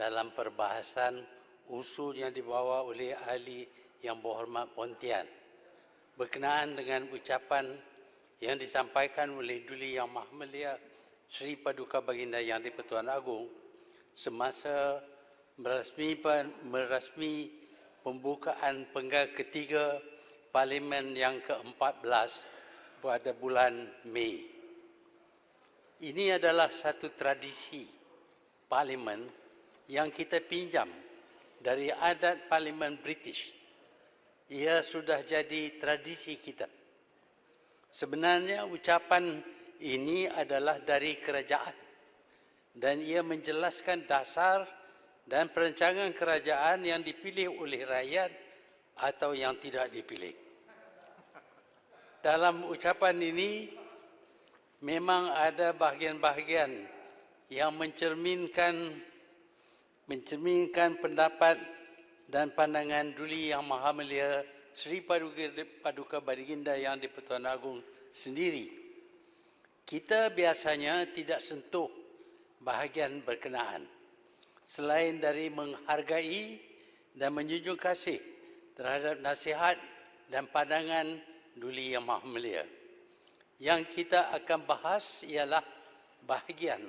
dalam perbahasan usul yang dibawa oleh ahli yang berhormat Pontian berkenaan dengan ucapan yang disampaikan oleh Duli Yang Maha Mulia Sri Paduka Baginda Yang di-Pertuan Agong semasa merasmi pembukaan penggal ketiga Parlimen yang ke-14 pada bulan Mei. Ini adalah satu tradisi Parlimen yang kita pinjam dari adat Parlimen British. Ia sudah jadi tradisi kita. Sebenarnya ucapan ini adalah dari kerajaan dan ia menjelaskan dasar dan perancangan kerajaan yang dipilih oleh rakyat atau yang tidak dipilih. Dalam ucapan ini memang ada bahagian-bahagian yang mencerminkan pendapat dan pandangan Duli Yang Maha Mulia Sri Paduka Baginda Yang di-Pertuan Agong sendiri. Kita biasanya tidak sentuh bahagian berkenaan selain dari menghargai dan menjunjung kasih terhadap nasihat dan pandangan Duli Yang Maha Mulia. Yang kita akan bahas ialah bahagian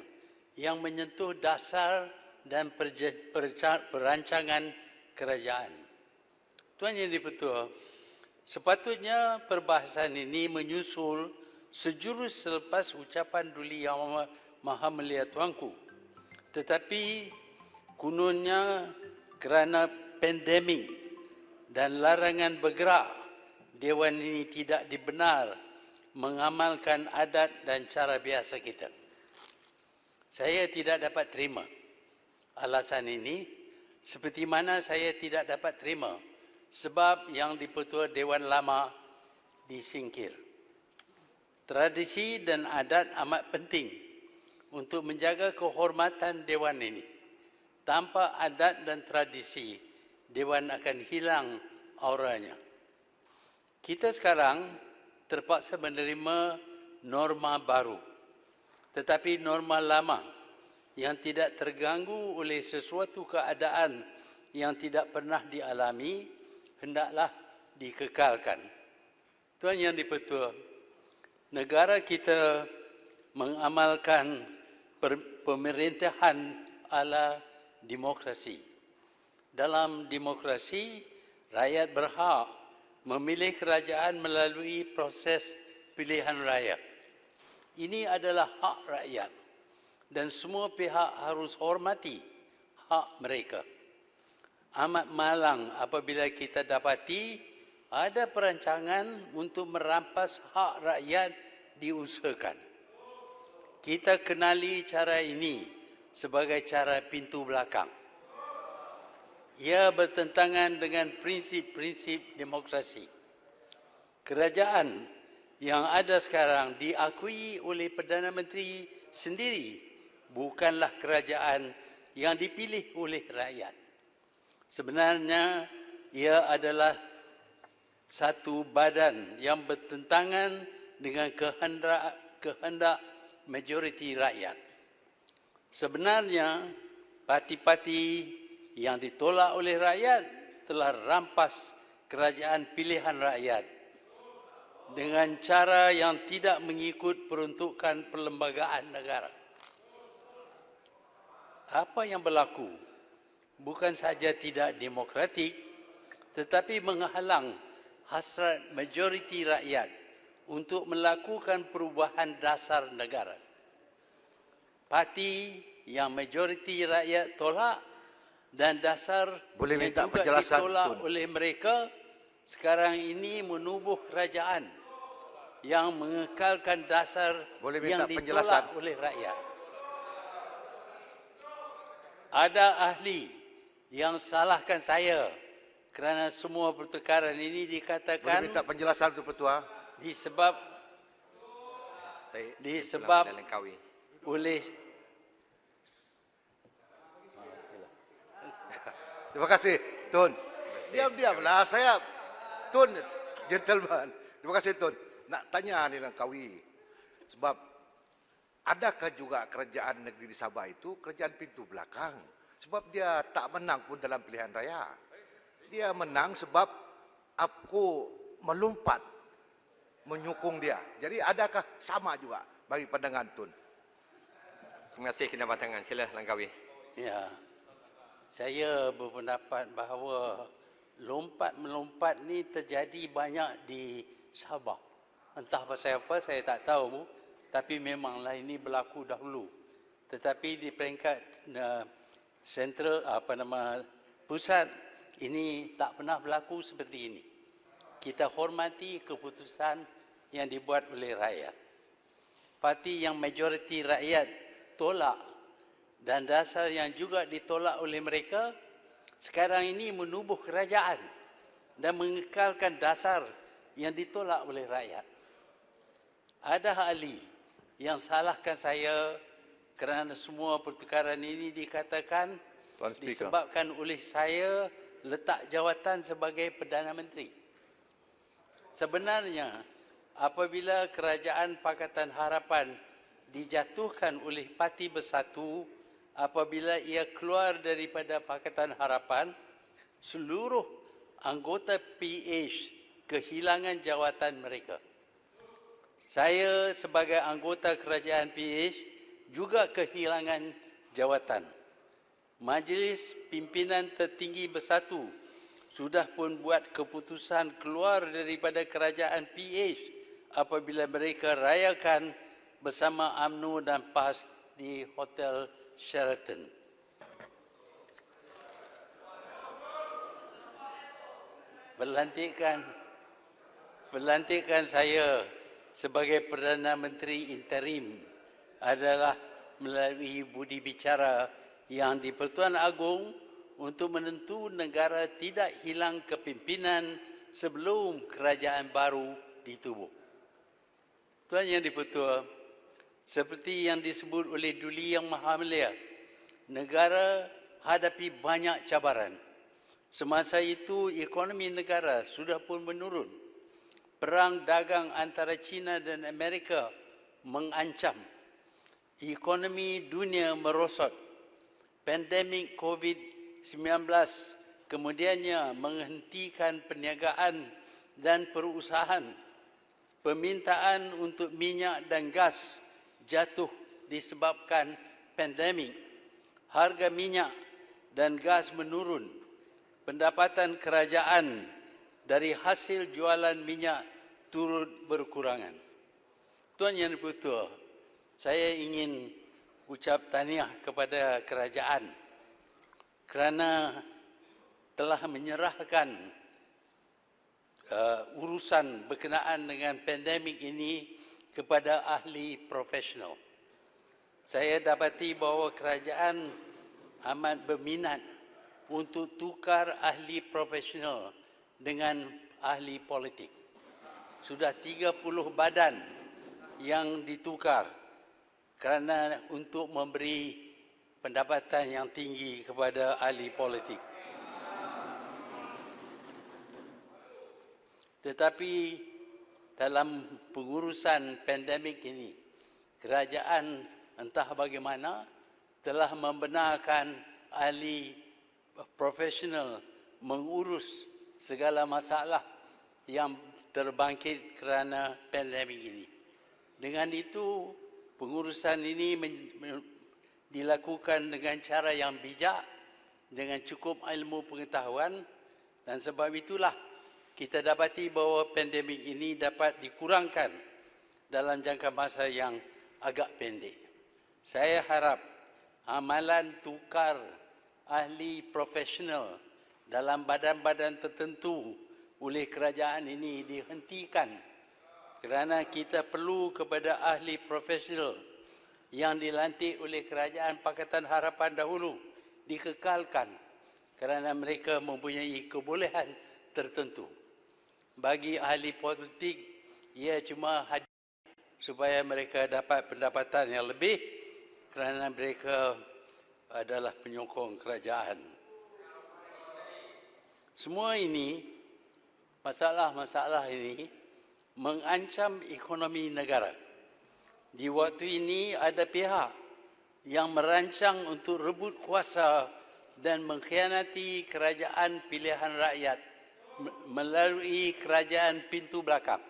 yang menyentuh dasar dan perancangan kerajaan. Tuan Yang di-Pertua, sepatutnya perbahasan ini menyusul sejurus selepas ucapan Duli Yang Maha Mulia Tuanku. Tetapi kononnya kerana pandemik dan larangan bergerak, Dewan ini tidak dibenar mengamalkan adat dan cara biasa kita. Saya tidak dapat terima alasan ini, seperti mana saya tidak dapat terima sebab Yang di-Pertua Dewan Lama disingkir. Tradisi dan adat amat penting untuk menjaga kehormatan Dewan ini. Tanpa adat dan tradisi, Dewan akan hilang auranya. Kita sekarang terpaksa menerima norma baru. Tetapi norma lama yang tidak terganggu oleh sesuatu keadaan yang tidak pernah dialami, hendaklah dikekalkan. Tuan Yang di-Pertua, negara kita mengamalkan pemerintahan ala demokrasi. Dalam demokrasi, rakyat berhak memilih kerajaan melalui proses pilihan raya. Ini adalah hak rakyat dan semua pihak harus hormati hak mereka. Amat malang apabila kita dapati ada perancangan untuk merampas hak rakyat diusahakan. Kita kenali cara ini sebagai cara pintu belakang. Ia bertentangan dengan prinsip-prinsip demokrasi. Kerajaan yang ada sekarang diakui oleh Perdana Menteri sendiri bukanlah kerajaan yang dipilih oleh rakyat. Sebenarnya ia adalah satu badan yang bertentangan dengan kehendak majoriti rakyat. Sebenarnya parti-parti yang ditolak oleh rakyat telah rampas kerajaan pilihan rakyat dengan cara yang tidak mengikut peruntukan perlembagaan negara. Apa yang berlaku bukan saja tidak demokratik, tetapi menghalang hasrat majoriti rakyat untuk melakukan perubahan dasar negara. Parti yang majoriti rakyat tolak dan dasar yang juga ditolak oleh mereka sekarang ini menubuh kerajaan yang mengekalkan dasar yang ditolak oleh rakyat. Ada ahli yang salahkan saya kerana semua pertukaran ini dikatakan boleh minta penjelasan tu Pertua? disebab oleh Terima kasih, Tun. Diam-diamlah saya, Tun, gentleman. Terima kasih, Tun. Nak tanya ni dengan Kawi. Sebab adakah juga kerajaan negeri di Sabah itu kerajaan pintu belakang? Sebab dia tak menang pun dalam pilihan raya. Dia menang sebab aku melompat menyokong dia. Jadi adakah sama juga bagi pandangan Tun? Terima kasih Kena Batangan. Sila Langkawi. Ya, saya berpendapat bahawa lompat-melompat ni terjadi banyak di Sabah. Entah pasal apa, saya tak tahu. Tapi memanglah ini berlaku dahulu. Tetapi di peringkat pusat, ini tak pernah berlaku seperti ini. Kita hormati keputusan yang dibuat oleh rakyat. Parti yang majoriti rakyat tolak dan dasar yang juga ditolak oleh mereka sekarang ini menubuh kerajaan dan mengekalkan dasar yang ditolak oleh rakyat. Ada ahli yang salahkan saya kerana semua pertukaran ini dikatakan Tuan Speaker. disebabkan oleh saya letak jawatan sebagai Perdana Menteri. Sebenarnya, apabila Kerajaan Pakatan Harapan dijatuhkan oleh Parti Bersatu, apabila ia keluar daripada Pakatan Harapan, seluruh anggota PH kehilangan jawatan mereka. Saya sebagai anggota kerajaan PH juga kehilangan jawatan. Majlis Pimpinan Tertinggi Bersatu sudah pun buat keputusan keluar daripada kerajaan PH apabila mereka rayakan bersama UMNO dan PAS di Hotel Sheraton. Berlantikan saya sebagai Perdana Menteri interim adalah melalui budi bicara yang di Pertuan Agong untuk menentu negara tidak hilang kepimpinan sebelum kerajaan baru ditubuh. Tuan Yang di-Pertua, seperti yang disebut oleh Duli Yang Maha Mulia, negara hadapi banyak cabaran. Semasa itu, ekonomi negara sudah pun menurun. Perang dagang antara China dan Amerika mengancam. Ekonomi dunia merosot. Pandemik COVID-19 kemudiannya menghentikan perniagaan dan perusahaan. Permintaan untuk minyak dan gas jatuh disebabkan pandemik. Harga minyak dan gas menurun. Pendapatan kerajaan dari hasil jualan minyak turut berkurangan. Tuan Yang di-Pertua, saya ingin ucap tahniah kepada kerajaan kerana telah menyerahkan urusan berkenaan dengan pandemik ini kepada ahli profesional. Saya dapati bahawa kerajaan amat berminat untuk tukar ahli profesional dengan ahli politik. Sudah 30 badan yang ditukar kerana untuk memberi pendapatan yang tinggi kepada ahli politik. Tetapi dalam pengurusan pandemik ini, kerajaan entah bagaimana telah membenarkan ahli profesional mengurus segala masalah yang terbangkit kerana pandemik ini. Dengan itu, pengurusan ini dilakukan dengan cara yang bijak, dengan cukup ilmu pengetahuan, dan sebab itulah kita dapati bahawa pandemik ini dapat dikurangkan dalam jangka masa yang agak pendek. Saya harap amalan tukar ahli profesional dalam badan-badan tertentu oleh kerajaan ini dihentikan kerana kita perlu kepada ahli profesional yang dilantik oleh Kerajaan Pakatan Harapan dahulu dikekalkan kerana mereka mempunyai kebolehan tertentu. Bagi ahli politik, ia cuma hadir supaya mereka dapat pendapatan yang lebih kerana mereka adalah penyokong kerajaan. Semua ini, masalah-masalah ini mengancam ekonomi negara. Di waktu ini ada pihak yang merancang untuk rebut kuasa dan mengkhianati kerajaan pilihan rakyat melalui kerajaan pintu belakang.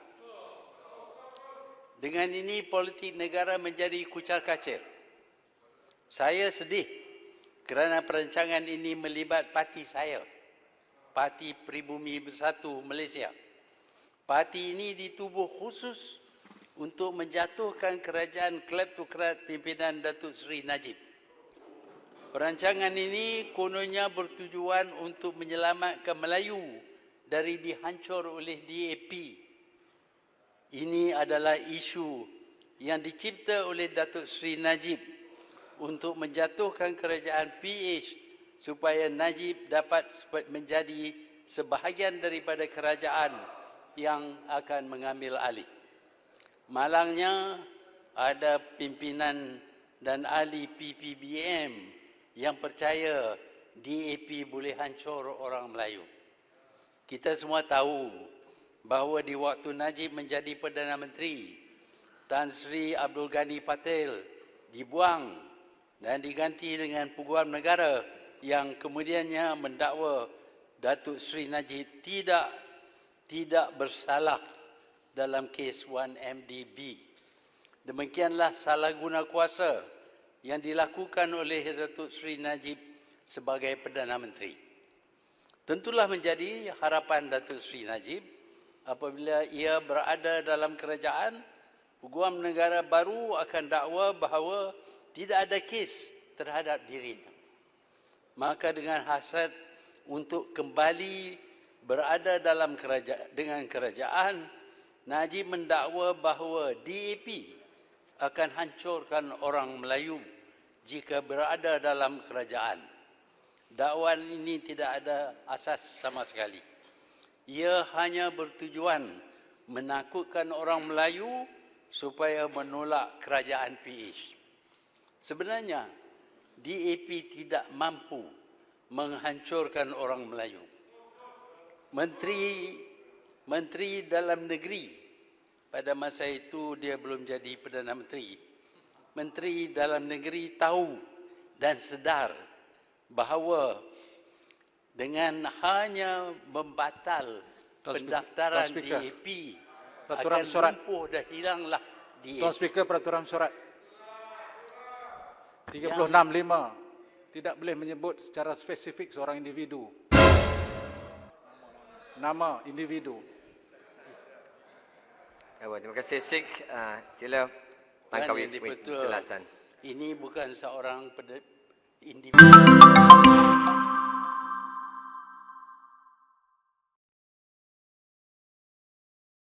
Dengan ini politik negara menjadi kucar-kacir. Saya sedih kerana perancangan ini melibat parti saya, Parti Pribumi Bersatu Malaysia. Parti ini ditubuh khusus untuk menjatuhkan kerajaan kleptokrat pimpinan Datuk Seri Najib. Perancangan ini kononnya bertujuan untuk menyelamatkan Melayu dari dihancur oleh DAP. Ini adalah isu yang dicipta oleh Datuk Seri Najib untuk menjatuhkan kerajaan PH supaya Najib dapat menjadi sebahagian daripada kerajaan yang akan mengambil alih. Malangnya ada pimpinan dan ahli PPBM yang percaya DAP boleh hancur orang Melayu. Kita semua tahu bahawa di waktu Najib menjadi Perdana Menteri, Tan Sri Abdul Ghani Patel dibuang dan diganti dengan Peguam Negara yang kemudiannya mendakwa Datuk Seri Najib tidak bersalah dalam kes 1MDB. Demikianlah salah guna kuasa yang dilakukan oleh Datuk Seri Najib sebagai Perdana Menteri. Tentulah menjadi harapan Datuk Seri Najib apabila ia berada dalam kerajaan, Peguam Negara baru akan dakwa bahawa tidak ada kes terhadap dirinya. Maka dengan hasrat untuk kembali berada dalam kerajaan, Najib mendakwa bahawa DAP akan hancurkan orang Melayu jika berada dalam kerajaan. Dakwaan ini tidak ada asas sama sekali. Ia hanya bertujuan menakutkan orang Melayu supaya menolak kerajaan PH. Sebenarnya, DAP tidak mampu menghancurkan orang Melayu. Menteri Dalam Negeri, pada masa itu dia belum jadi Perdana Menteri. Menteri Dalam Negeri tahu dan sedar bahawa dengan hanya membatal pendaftaran DAP akan lumpuh dah hilanglah DAP. Tuan Speaker, peraturan surat 365 tidak boleh menyebut secara spesifik seorang individu. Nama individu. Terima kasih Sheikh. Sila Langkawi penjelasan. Ini bukan seorang individu.